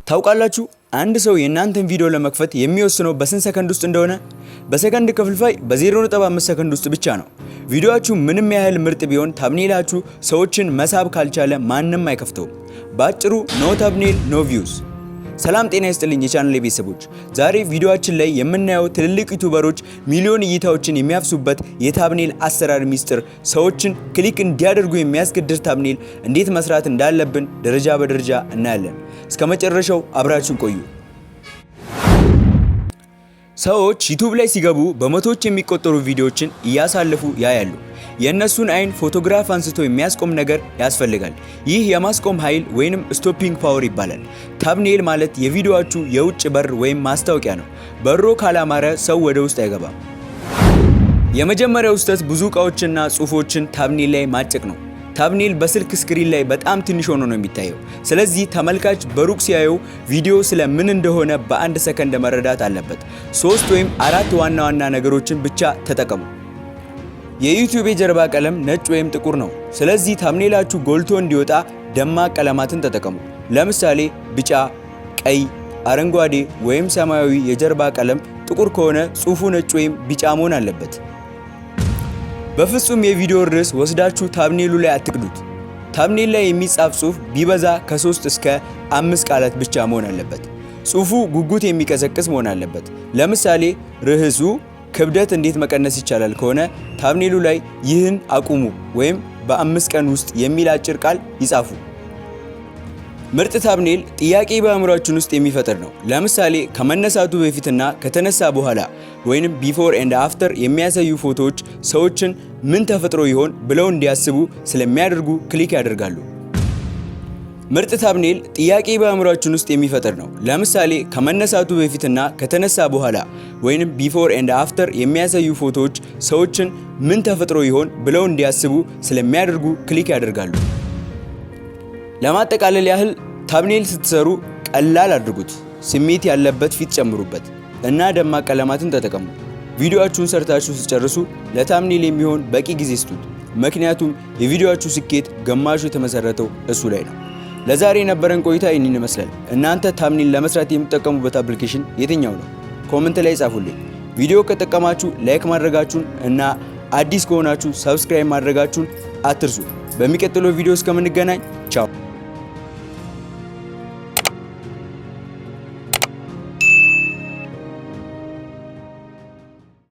ታውቃላችሁ አንድ ሰው የእናንተን ቪዲዮ ለመክፈት የሚወስነው በስንት ሰከንድ ውስጥ እንደሆነ? በሰከንድ ክፍልፋይ በ0.5 ሰከንድ ውስጥ ብቻ ነው። ቪዲዮአችሁ ምንም ያህል ምርጥ ቢሆን ታምኔላችሁ ሰዎችን መሳብ ካልቻለ ማንም አይከፍተውም። ባጭሩ ኖ ታምኔል ኖ ቪውስ። ሰላም ጤና ይስጥልኝ የቻናሌ ቤተሰቦች፣ ዛሬ ቪዲዮአችን ላይ የምናየው ትልልቅ ዩቲዩበሮች ሚሊዮን እይታዎችን የሚያፍሱበት የታምኔል አሰራር ሚስጥር፣ ሰዎችን ክሊክ እንዲያደርጉ የሚያስገድድ ታምኔል እንዴት መስራት እንዳለብን ደረጃ በደረጃ እናያለን። እስከ መጨረሻው አብራችን ቆዩ። ሰዎች ዩቲዩብ ላይ ሲገቡ በመቶዎች የሚቆጠሩ ቪዲዮዎችን እያሳለፉ ያያሉ። የእነሱን አይን ፎቶግራፍ አንስቶ የሚያስቆም ነገር ያስፈልጋል። ይህ የማስቆም ኃይል ወይንም ስቶፒንግ ፓወር ይባላል። ታምኔል ማለት የቪዲዮአችሁ የውጭ በር ወይም ማስታወቂያ ነው። በሮ ካላማረ ሰው ወደ ውስጥ አይገባም። የመጀመሪያው ስህተት ብዙ እቃዎችና ጽሁፎችን ታምኔል ላይ ማጨቅ ነው። ታምኔል በስልክ ስክሪን ላይ በጣም ትንሽ ሆኖ ነው የሚታየው። ስለዚህ ተመልካች በሩቅ ሲያየው ቪዲዮ ስለ ምን እንደሆነ በአንድ ሰከንድ መረዳት አለበት። 3 ወይም 4 ዋና ዋና ነገሮችን ብቻ ተጠቀሙ። የዩቲዩብ የጀርባ ቀለም ነጭ ወይም ጥቁር ነው። ስለዚህ ታምኔላችሁ ጎልቶ እንዲወጣ ደማቅ ቀለማትን ተጠቀሙ። ለምሳሌ ቢጫ፣ ቀይ፣ አረንጓዴ ወይም ሰማያዊ የጀርባ ቀለም። ጥቁር ከሆነ ጽሁፉ ነጭ ወይም ቢጫ መሆን አለበት። በፍጹም የቪዲዮ ርዕስ ወስዳችሁ ታምኔሉ ላይ አትቅዱት። ታምኔል ላይ የሚጻፍ ጽሁፍ ቢበዛ ከ3 እስከ 5 ቃላት ብቻ መሆን አለበት። ጽሁፉ ጉጉት የሚቀሰቅስ መሆን አለበት። ለምሳሌ ርዕሱ ክብደት እንዴት መቀነስ ይቻላል ከሆነ ታምኔሉ ላይ ይህን አቁሙ ወይም በ5 ቀን ውስጥ የሚል አጭር ቃል ይጻፉ። ምርጥ ታምኔል ጥያቄ በአእምሯችን ውስጥ የሚፈጥር ነው። ለምሳሌ ከመነሳቱ በፊትና ከተነሳ በኋላ ወይንም ቢፎር ኤንድ አፍተር የሚያሳዩ ፎቶዎች ሰዎችን ምን ተፈጥሮ ይሆን ብለው እንዲያስቡ ስለሚያደርጉ ክሊክ ያደርጋሉ። ምርጥ ታምኔል ጥያቄ በአእምሯችን ውስጥ የሚፈጥር ነው። ለምሳሌ ከመነሳቱ በፊትና ከተነሳ በኋላ ወይንም ቢፎር ኤንድ አፍተር የሚያሳዩ ፎቶዎች ሰዎችን ምን ተፈጥሮ ይሆን ብለው እንዲያስቡ ስለሚያደርጉ ክሊክ ያደርጋሉ። ለማጠቃለል ያህል ታምኔል ስትሰሩ ቀላል አድርጉት፣ ስሜት ያለበት ፊት ጨምሩበት እና ደማቅ ቀለማትን ተጠቀሙ። ቪዲዮአችሁን ሰርታችሁ ስትጨርሱ ለታምኔል የሚሆን በቂ ጊዜ ስጡት፣ ምክንያቱም የቪዲዮአችሁ ስኬት ግማሹ የተመሰረተው እሱ ላይ ነው። ለዛሬ የነበረን ቆይታ ይህንን ይመስላል። እናንተ ታምኔል ለመስራት የምትጠቀሙበት አፕሊኬሽን የትኛው ነው? ኮሜንት ላይ ጻፉልኝ። ቪዲዮ ከጠቀማችሁ ላይክ ማድረጋችሁን እና አዲስ ከሆናችሁ ሰብስክራይብ ማድረጋችሁን አትርሱ። በሚቀጥለው ቪዲዮ እስከምንገናኝ ቻው።